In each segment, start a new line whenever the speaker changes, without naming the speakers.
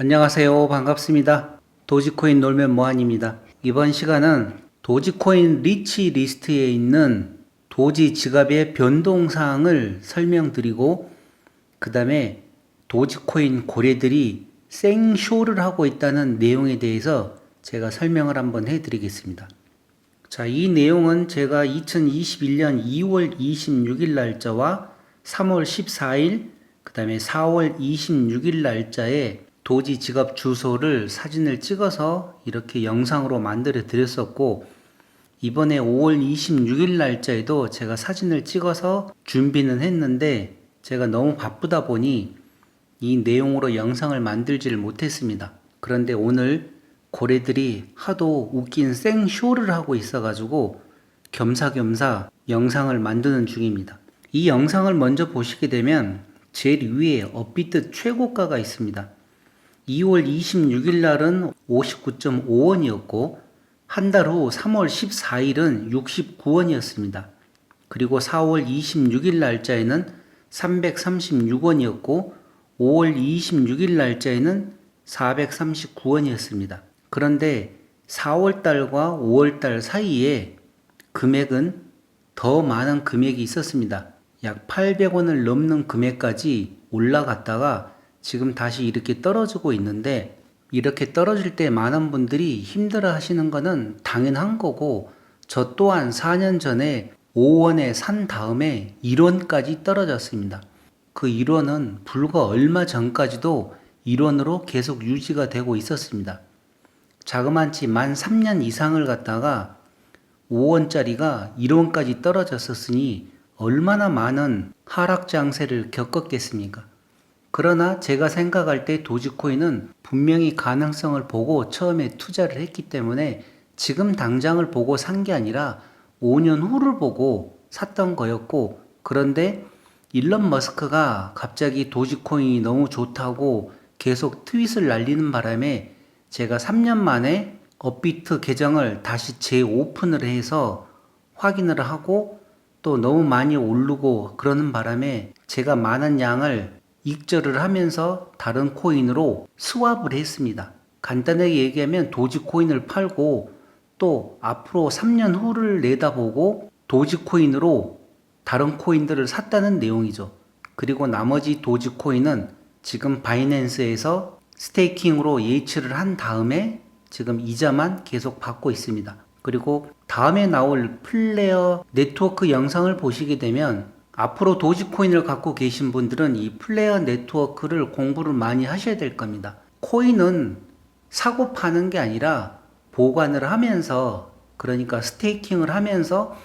안녕하세요. 반갑습니다. 도지코인 놀면 뭐하니입니다. 이번 시간은 도지코인 리치 리스트에 있는 도지 지갑의 변동사항을 설명드리고 그 다음에 도지코인 고래들이 생쇼를 하고 있다는 내용에 대해서 제가 설명을 한번 해드리겠습니다. 자, 이 내용은 제가 2021년 2월 26일 날짜와 3월 14일, 그 다음에 4월 26일 날짜에 도지 지갑 주소를 사진을 찍어서 이렇게 영상으로 만들어 드렸었고, 이번에 5월 26일 날짜에도 제가 사진을 찍어서 준비는 했는데, 제가 너무 바쁘다 보니 이 내용으로 영상을 만들지를 못했습니다. 그런데 오늘 고래들이 하도 웃긴 생쇼를 하고 있어가지고 겸사겸사 영상을 만드는 중입니다. 이 영상을 먼저 보시게 되면 제일 위에 업비트 최고가가 있습니다. 2월 26일 날은 59.5원이었고 한 달 후 3월 14일은 69원이었습니다. 그리고 4월 26일 날짜에는 336원이었고 5월 26일 날짜에는 439원이었습니다. 그런데 4월달과 5월달 사이에 금액은 더 많은 금액이 있었습니다. 약 800원을 넘는 금액까지 올라갔다가 지금 다시 이렇게 떨어지고 있는데, 이렇게 떨어질 때 많은 분들이 힘들어 하시는 거는 당연한 거고, 저 또한 4년 전에 5원에 산 다음에 1원까지 떨어졌습니다. 그 1원은 불과 얼마 전까지도 1원으로 계속 유지가 되고 있었습니다. 자그만치 만 3년 이상을 갖다가 5원짜리가 1원까지 떨어졌었으니 얼마나 많은 하락 장세를 겪었겠습니까? 그러나 제가 생각할 때 도지코인은 분명히 가능성을 보고 처음에 투자를 했기 때문에 지금 당장을 보고 산 게 아니라 5년 후를 보고 샀던 거였고, 그런데 일론 머스크가 갑자기 도지코인이 너무 좋다고 계속 트윗을 날리는 바람에 제가 3년 만에 업비트 계정을 다시 재오픈을 해서 확인을 하고 또 너무 많이 오르고 그러는 바람에 제가 많은 양을 익절을 하면서 다른 코인으로 스왑을 했습니다. 간단하게 얘기하면 도지코인을 팔고 또 앞으로 3년 후를 내다보고 도지코인으로 다른 코인들을 샀다는 내용이죠. 그리고 나머지 도지코인은 지금 바이낸스에서 스테이킹으로 예치를 한 다음에 지금 이자만 계속 받고 있습니다. 그리고 다음에 나올 플레어 네트워크 영상을 보시게 되면 앞으로 도지코인을 갖고 계신 분들은 이 플레어 네트워크를 공부를 많이 하셔야 될 겁니다. 코인은 사고 파는 게 아니라 보관을 하면서, 그러니까 스테이킹을 하면서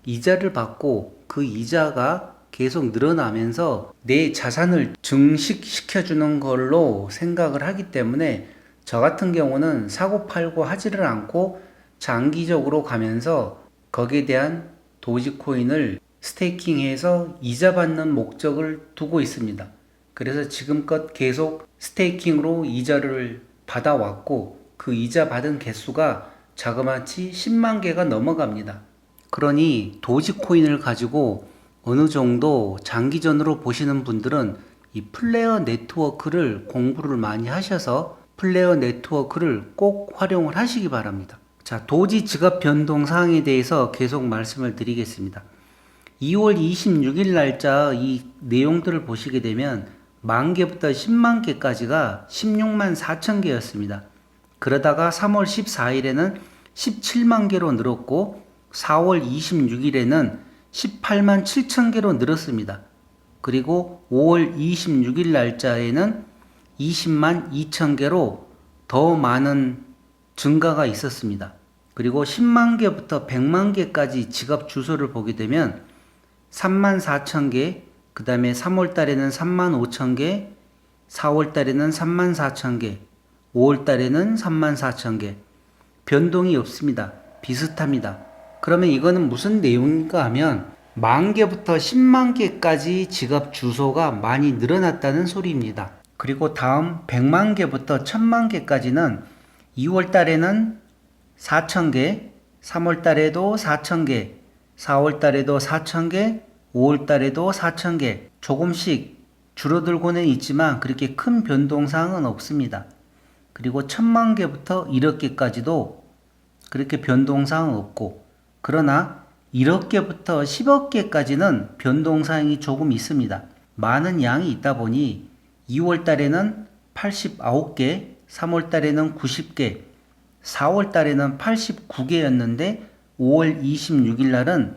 이자를 받고 그 이자가 계속 늘어나면서 내 자산을 증식시켜주는 걸로 생각을 하기 때문에 저 같은 경우는 사고 팔고 하지를 않고 장기적으로 가면서 거기에 대한 도지코인을 스테이킹해서 이자 받는 목적을 두고 있습니다. 그래서 지금껏 계속 스테이킹으로 이자를 받아왔고 그 이자 받은 개수가 자그마치 10만 개가 넘어갑니다. 그러니 도지코인을 가지고 어느 정도 장기전으로 보시는 분들은 이 플레어 네트워크를 공부를 많이 하셔서 플레어 네트워크를 꼭 활용을 하시기 바랍니다. 자, 도지 지갑 변동 사항에 대해서 계속 말씀을 드리겠습니다. 2월 26일 날짜 이 내용들을 보시게 되면 만 개부터 10만 개까지가 16만 4천 개였습니다. 그러다가 3월 14일에는 17만 개로 늘었고 4월 26일에는 18만 7천 개로 늘었습니다. 그리고 5월 26일 날짜에는 20만 2천 개로 더 많은 증가가 있었습니다. 그리고 10만 개부터 100만 개까지 지갑 주소를 보게 되면 3만 4천 개, 그 다음에 3월 달에는 3만 5천 개, 4월 달에는 3만 4천 개, 5월 달에는 3만 4천 개. 변동이 없습니다. 비슷합니다. 그러면 이거는 무슨 내용인가 하면 만 개부터 10만 개까지 지갑 주소가 많이 늘어났다는 소리입니다. 그리고 다음 100만 개부터 1000만 개까지는 2월 달에는 4천 개, 3월 달에도 4천 개, 4월 달에도 4천 개, 5월 달에도 4천 개. 조금씩 줄어들고는 있지만 그렇게 큰 변동사항은 없습니다. 그리고 1000만 개부터 1억 개까지도 그렇게 변동사항 없고, 그러나 1억 개부터 10억 개까지는 변동사항이 조금 있습니다. 많은 양이 있다 보니 2월 달에는 89개, 3월 달에는 90개, 4월 달에는 89개였는데 5월 26일 날은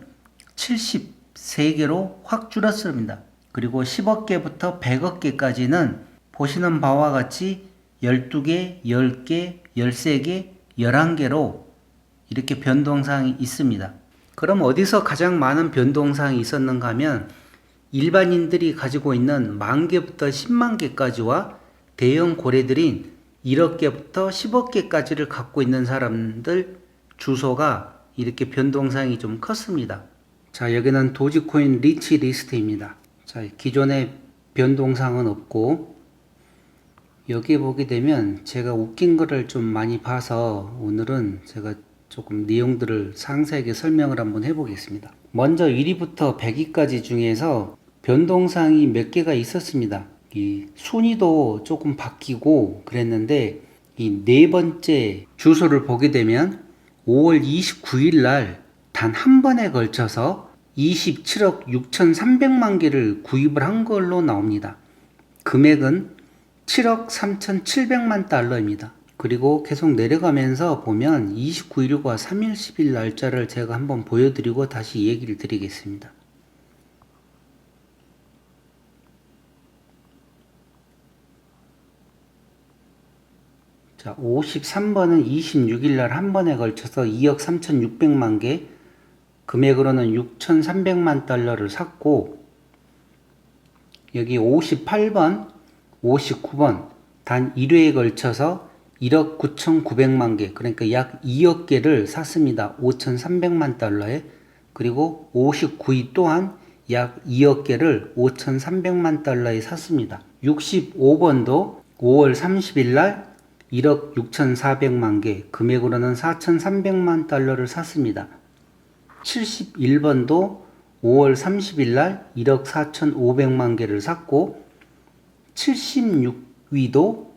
73개로 확 줄었습니다. 그리고 10억 개부터 100억 개까지는 보시는 바와 같이 12개, 10개, 13개, 11개로 이렇게 변동사항이 있습니다. 그럼 어디서 가장 많은 변동사항이 있었는가 하면 일반인들이 가지고 있는 만 개부터 10만 개까지와 대형 고래들인 1억 개부터 10억 개까지를 갖고 있는 사람들 주소가 이렇게 변동사항이 좀 컸습니다. 자, 여기는 도지코인 리치 리스트입니다. 자, 기존에 변동사항은 없고, 여기 보게 되면 제가 웃긴 거를 좀 많이 봐서 오늘은 제가 조금 내용들을 상세하게 설명을 한번 해보겠습니다. 먼저 1위부터 100위까지 중에서 변동사항이 몇 개가 있었습니다. 이 순위도 조금 바뀌고 그랬는데, 이 네 번째 주소를 보게 되면 5월 29일 날 단 한 번에 걸쳐서 27억 6,300만 개를 구입을 한 걸로 나옵니다. 금액은 7억 3,700만 달러입니다. 그리고 계속 내려가면서 보면 29일과 3일 10일 날짜를 제가 한번 보여드리고 다시 얘기를 드리겠습니다. 자, 53번은 26일 날 한 번에 걸쳐서 2억 3,600만 개, 금액으로는 6,300만 달러를 샀고, 여기 58번, 59번 단 1회에 걸쳐서 1억 9,900만 개, 그러니까 약 2억 개를 샀습니다. 5,300만 달러에. 그리고 59위 또한 약 2억 개를 5,300만 달러에 샀습니다. 65번도 5월 30일 날 1억 6,400만 개, 금액으로는 4,300만 달러를 샀습니다. 71번도 5월 30일 날 1억 4,500만 개를 샀고, 76위도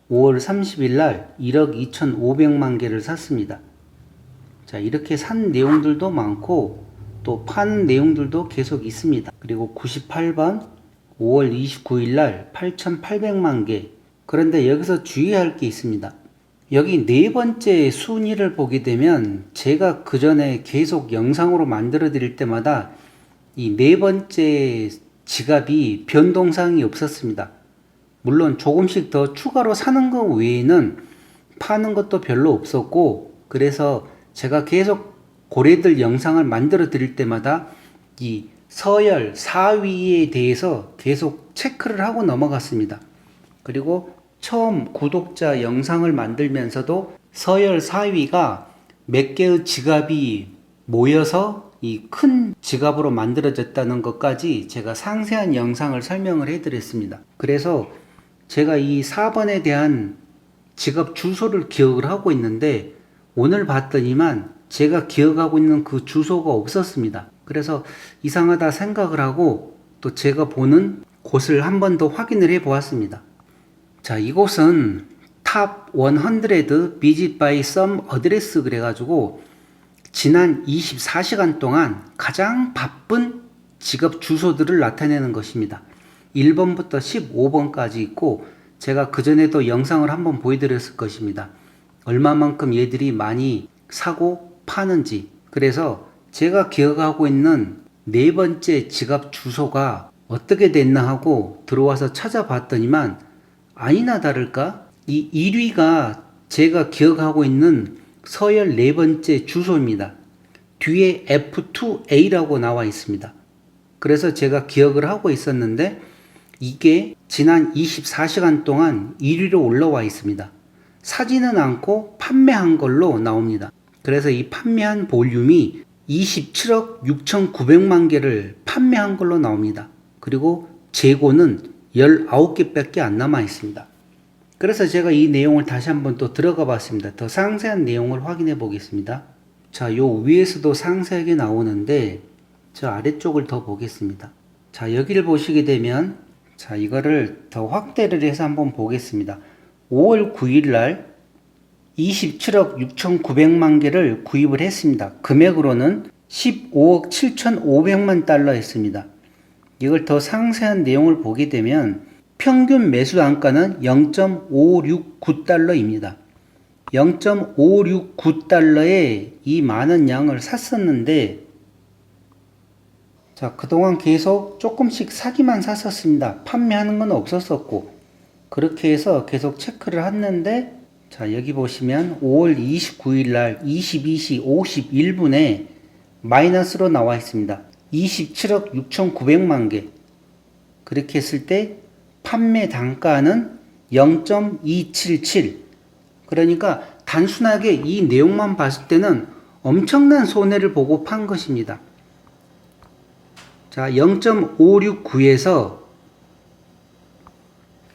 5월 30일 날 1억 2,500만 개를 샀습니다. 자, 이렇게 산 내용들도 많고 또 파는 내용들도 계속 있습니다. 그리고 98번 5월 29일 날 8,800만 개. 그런데 여기서 주의할 게 있습니다. 여기 네 번째 순위를 보게 되면 제가 그 전에 계속 영상으로 만들어 드릴 때마다 이 네 번째 지갑이 변동사항이 없었습니다. 물론 조금씩 더 추가로 사는 것 외에는 파는 것도 별로 없었고, 그래서 제가 계속 고래들 영상을 만들어 드릴 때마다 이 서열 4위에 대해서 계속 체크를 하고 넘어갔습니다. 그리고 처음 구독자 영상을 만들면서도 서열 4위가 몇 개의 지갑이 모여서 이 큰 지갑으로 만들어졌다는 것까지 제가 상세한 영상을 설명을 해드렸습니다. 그래서 제가 이 4번에 대한 지갑 주소를 기억을 하고 있는데 오늘 봤더니만 제가 기억하고 있는 그 주소가 없었습니다. 그래서 이상하다 생각을 하고 또 제가 보는 곳을 한 번 더 확인을 해 보았습니다. 자, 이곳은 탑 100 visit by some address 그래가지고 지난 24시간 동안 가장 바쁜 지갑 주소들을 나타내는 것입니다. 1번부터 15번까지 있고, 제가 그전에도 영상을 한번 보여드렸을 것입니다. 얼마만큼 얘들이 많이 사고 파는지. 그래서 제가 기억하고 있는 네 번째 지갑 주소가 어떻게 됐나 하고 들어와서 찾아봤더니만 아니나 다를까 이 1위가 제가 기억하고 있는 서열 네 번째 주소입니다. 뒤에 F2A라고 나와 있습니다. 그래서 제가 기억을 하고 있었는데 이게 지난 24시간 동안 1위로 올라와 있습니다. 사지는 않고 판매한 걸로 나옵니다. 그래서 이 판매한 볼륨이 27억 6,900만 개를 판매한 걸로 나옵니다. 그리고 재고는 19개밖에 안 남아 있습니다. 그래서 제가 이 내용을 다시 한번 또 들어가 봤습니다. 더 상세한 내용을 확인해 보겠습니다. 자, 요 위에서도 상세하게 나오는데 저 아래쪽을 더 보겠습니다. 자, 여기를 보시게 되면 자, 이거를 더 확대를 해서 한번 보겠습니다. 5월 9일 날 27억 6,900만 개를 구입을 했습니다. 금액으로는 15억 7,500만 달러 했습니다. 이걸 더 상세한 내용을 보게 되면 평균 매수 단가는 0.569달러입니다. 0.569달러에 이 많은 양을 샀었는데, 자, 그동안 계속 조금씩 사기만 샀었습니다. 판매하는 건 없었었고, 그렇게 해서 계속 체크를 했는데, 자, 여기 보시면 5월 29일 날 22시 51분에 마이너스로 나와 있습니다. 27억 6,900만 개. 그렇게 했을 때 판매 단가는 0.277. 그러니까 단순하게 이 내용만 봤을 때는 엄청난 손해를 보고 판 것입니다. 자, 0.569에서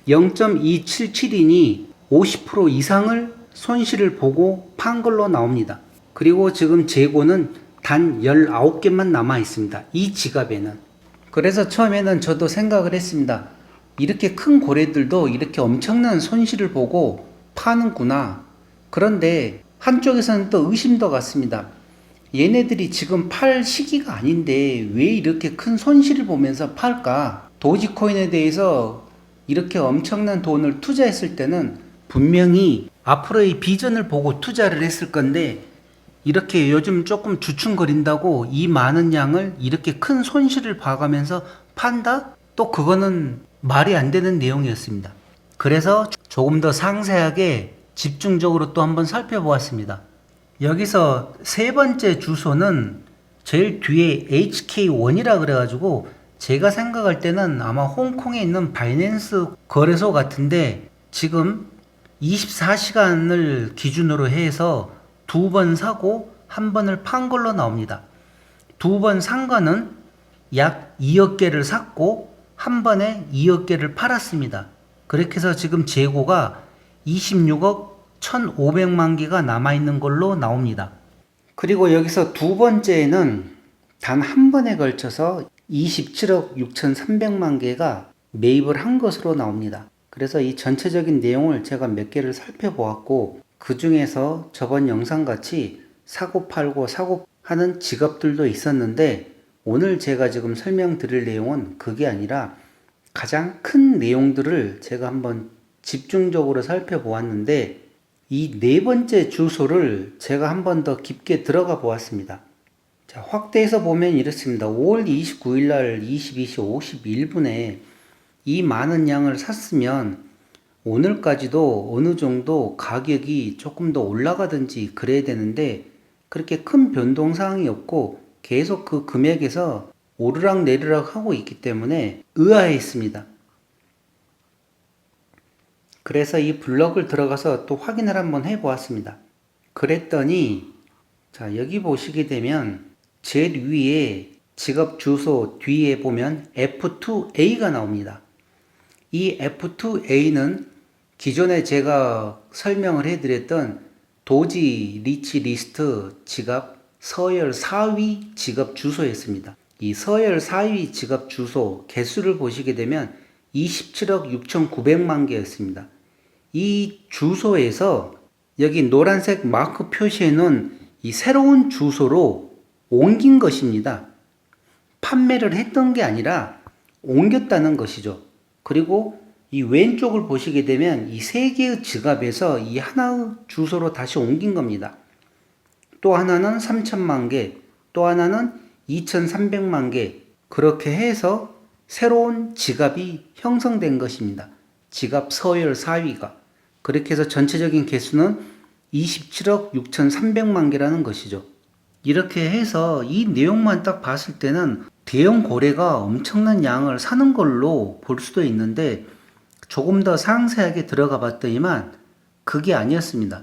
0.277이니 50% 이상을 손실을 보고 판 걸로 나옵니다. 그리고 지금 재고는 단 19개만 남아 있습니다. 이 지갑에는. 그래서 처음에는 저도 생각을 했습니다. 이렇게 큰 고래들도 이렇게 엄청난 손실을 보고 파는구나. 그런데 한쪽에서는 또 의심도 같습니다. 얘네들이 지금 팔 시기가 아닌데 왜 이렇게 큰 손실을 보면서 팔까? 도지코인에 대해서 이렇게 엄청난 돈을 투자했을 때는 분명히 앞으로의 비전을 보고 투자를 했을 건데, 이렇게 요즘 조금 주춤거린다고 이 많은 양을 이렇게 큰 손실을 봐가면서 판다? 또 그거는 말이 안 되는 내용이었습니다. 그래서 조금 더 상세하게 집중적으로 또 한번 살펴보았습니다. 여기서 세 번째 주소는 제일 뒤에 HK1이라 그래가지고 제가 생각할 때는 아마 홍콩에 있는 바이낸스 거래소 같은데, 지금 24시간을 기준으로 해서 2번 사고 1번을 판 걸로 나옵니다. 2번 산 거는 약 2억 개를 샀고 1번에 2억 개를 팔았습니다. 그렇게 해서 지금 재고가 26억 1,500만 개가 남아있는 걸로 나옵니다. 그리고 여기서 두 번째에는 단 한 번에 걸쳐서 27억 6,300만 개가 매입을 한 것으로 나옵니다. 그래서 이 전체적인 내용을 제가 몇 개를 살펴보았고, 그 중에서 저번 영상 같이 사고 팔고 사고 하는 지갑들도 있었는데, 오늘 제가 지금 설명드릴 내용은 그게 아니라 가장 큰 내용들을 제가 한번 집중적으로 살펴보았는데, 이 네 번째 주소를 제가 한 번 더 깊게 들어가 보았습니다. 자, 확대해서 보면 이렇습니다. 5월 29일 날 22시 51분에 이 많은 양을 샀으면 오늘까지도 어느 정도 가격이 조금 더 올라가든지 그래야 되는데, 그렇게 큰 변동사항이 없고 계속 그 금액에서 오르락 내리락 하고 있기 때문에 의아했습니다. 그래서 이 블럭을 들어가서 또 확인을 한번 해 보았습니다. 그랬더니, 자, 여기 보시게 되면 제일 위에 지갑 주소 뒤에 보면 F2A가 나옵니다. 이 F2A는 기존에 제가 설명을 해드렸던 도지 리치 리스트 지갑 서열 4위 지갑 주소였습니다. 이 서열 4위 지갑 주소 개수를 보시게 되면 27억 6,900만 개였습니다. 이 주소에서 여기 노란색 마크 표시해 놓은 이 새로운 주소로 옮긴 것입니다. 판매를 했던 게 아니라 옮겼다는 것이죠. 그리고 이 왼쪽을 보시게 되면 이 세 개의 지갑에서 이 하나의 주소로 다시 옮긴 겁니다. 또 하나는 3천만 개, 또 하나는 2,300만 개, 그렇게 해서 새로운 지갑이 형성된 것입니다. 지갑 서열 4위가. 그렇게 해서 전체적인 개수는 27억 6,300만 개라는 것이죠. 이렇게 해서 이 내용만 딱 봤을 때는 대형 고래가 엄청난 양을 사는 걸로 볼 수도 있는데, 조금 더 상세하게 들어가 봤더니만 그게 아니었습니다.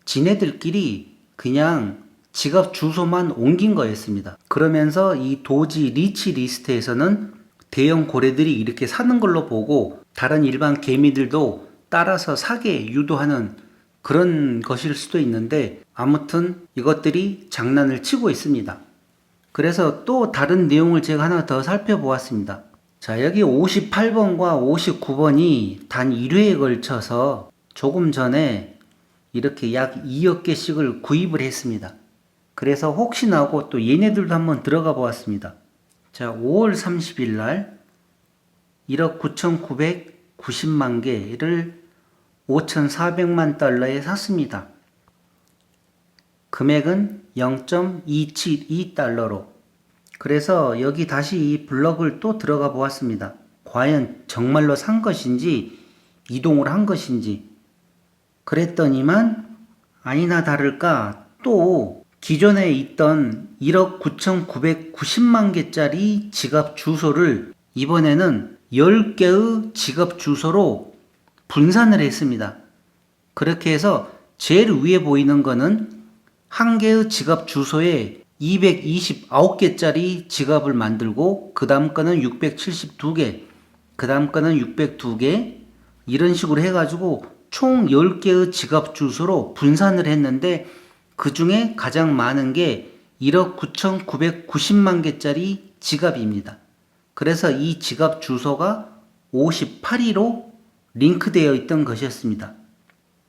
지네들끼리 그냥 지갑 주소만 옮긴 거였습니다. 그러면서 이 도지 리치 리스트에서는 대형 고래들이 이렇게 사는 걸로 보고 다른 일반 개미들도 따라서 사게 유도하는 그런 것일 수도 있는데, 아무튼 이것들이 장난을 치고 있습니다. 그래서 또 다른 내용을 제가 하나 더 살펴보았습니다. 자, 여기 58번과 59번이 단 1회에 걸쳐서 조금 전에 이렇게 약 2억 개씩을 구입을 했습니다. 그래서 혹시나 하고 또 얘네들도 한번 들어가 보았습니다. 자, 5월 30일 날 1억 9,990만 개를 5,400만 달러에 샀습니다. 금액은 0.272달러로. 그래서 여기 다시 이 블럭을 또 들어가 보았습니다. 과연 정말로 산 것인지 이동을 한 것인지. 그랬더니만 아니나 다를까 또 기존에 있던 1억 9,990만 개짜리 지갑 주소를 이번에는 10개의 지갑 주소로 분산을 했습니다. 그렇게 해서 제일 위에 보이는 거는 한 개의 지갑 주소에 229개짜리 지갑을 만들고 그 다음 거는 672개, 그 다음 거는 602개 이런 식으로 해가지고 총 10개의 지갑 주소로 분산을 했는데 그 중에 가장 많은 게 1억 9,990만 개짜리 지갑입니다. 그래서 이 지갑 주소가 58위로 링크되어 있던 것이었습니다.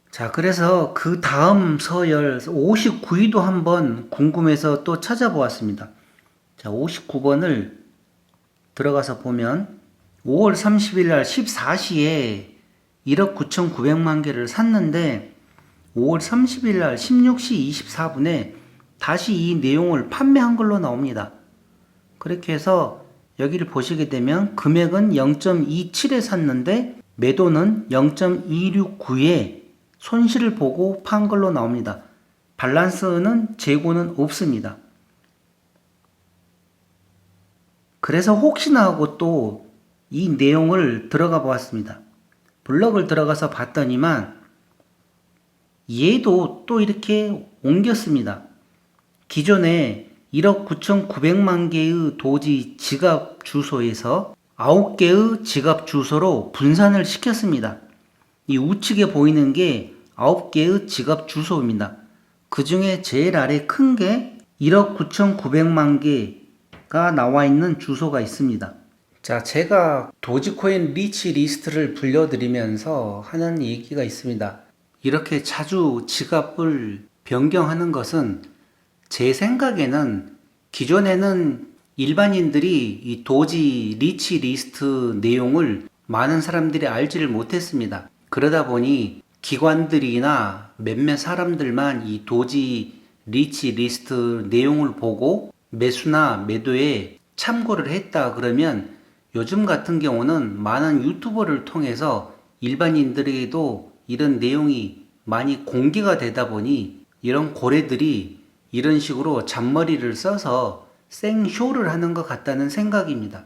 자, 그래서 그 다음 서열 59위도 한번 궁금해서 또 찾아보았습니다. 자, 59번을 들어가서 보면 5월 30일 날 14시에 1억 9,900만 개를 샀는데 5월 30일 날 16시 24분에 다시 이 내용을 판매한 걸로 나옵니다. 그렇게 해서 여기를 보시게 되면 금액은 0.27에 샀는데 매도는 0.269에 손실을 보고 판 걸로 나옵니다. 밸런스는 재고는 없습니다. 그래서 혹시나 하고 또 이 내용을 들어가 보았습니다. 블럭을 들어가서 봤더니만 얘도 또 이렇게 옮겼습니다. 기존에 1억 9,900만 개의 도지 지갑 주소에서 9개의 지갑 주소로 분산을 시켰습니다. 이 우측에 보이는 게 9개의 지갑 주소입니다. 그 중에 제일 아래 큰 게 1억 9,900만 개가 나와 있는 주소가 있습니다. 자, 제가 도지코인 리치 리스트를 불려드리면서 하는 얘기가 있습니다. 이렇게 자주 지갑을 변경하는 것은 제 생각에는 기존에는 일반인들이 이 도지 리치 리스트 내용을 많은 사람들이 알지를 못했습니다. 그러다 보니 기관들이나 몇몇 사람들만 이 도지 리치 리스트 내용을 보고 매수나 매도에 참고를 했다 그러면 요즘 같은 경우는 많은 유튜버를 통해서 일반인들에게도 이런 내용이 많이 공개가 되다 보니 이런 고래들이 이런 식으로 잔머리를 써서 생쇼를 하는 것 같다는 생각입니다.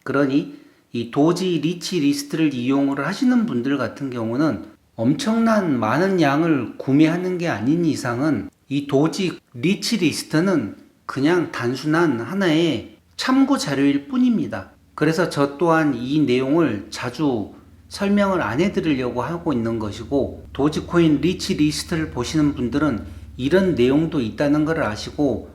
그러니 이 도지 리치 리스트를 이용을 하시는 분들 같은 경우는 엄청난 많은 양을 구매하는 게 아닌 이상은 이 도지 리치 리스트는 그냥 단순한 하나의 참고 자료일 뿐입니다. 그래서 저 또한 이 내용을 자주 설명을 안 해드리려고 하고 있는 것이고 도지코인 리치 리스트를 보시는 분들은 이런 내용도 있다는 걸 아시고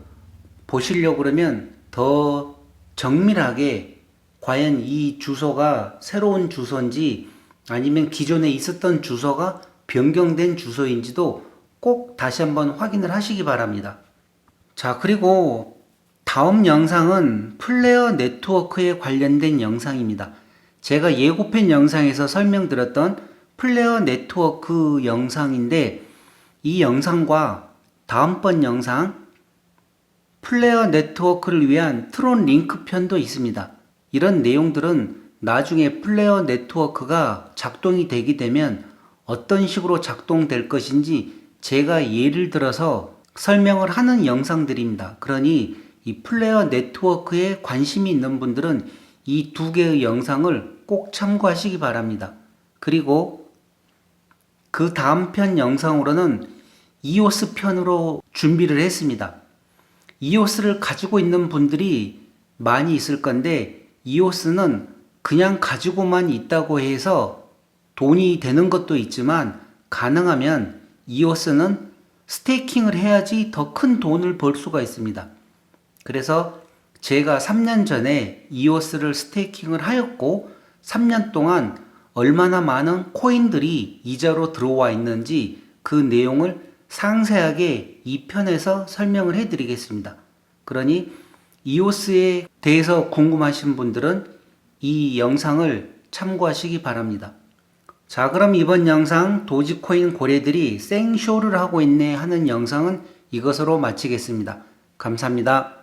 보시려고 그러면 더 정밀하게 과연 이 주소가 새로운 주소인지 아니면 기존에 있었던 주소가 변경된 주소인지도 꼭 다시 한번 확인을 하시기 바랍니다. 자, 그리고 다음 영상은 플레어 네트워크에 관련된 영상입니다. 제가 예고편 영상에서 설명드렸던 플레어 네트워크 영상인데 이 영상과 다음번 영상 플레어 네트워크를 위한 트론 링크 편도 있습니다. 이런 내용들은 나중에 플레어 네트워크가 작동이 되게 되면 어떤 식으로 작동될 것인지 제가 예를 들어서 설명을 하는 영상들입니다. 그러니 이 플레어 네트워크에 관심이 있는 분들은 이 두 개의 영상을 꼭 참고하시기 바랍니다. 그리고 그 다음 편 영상으로는 EOS 편으로 준비를 했습니다. EOS를 가지고 있는 분들이 많이 있을 건데 EOS는 그냥 가지고만 있다고 해서 돈이 되는 것도 있지만 가능하면 EOS는 스테이킹을 해야지 더 큰 돈을 벌 수가 있습니다. 그래서 제가 3년 전에 EOS를 스테이킹을 하였고 3년 동안 얼마나 많은 코인들이 이자로 들어와 있는지 그 내용을 상세하게 이 편에서 설명을 해 드리겠습니다. 그러니 이오스에 대해서 궁금하신 분들은 이 영상을 참고하시기 바랍니다. 자, 그럼 이번 영상 도지코인 고래들이 생쇼를 하고 있네 하는 영상은 이것으로 마치겠습니다. 감사합니다.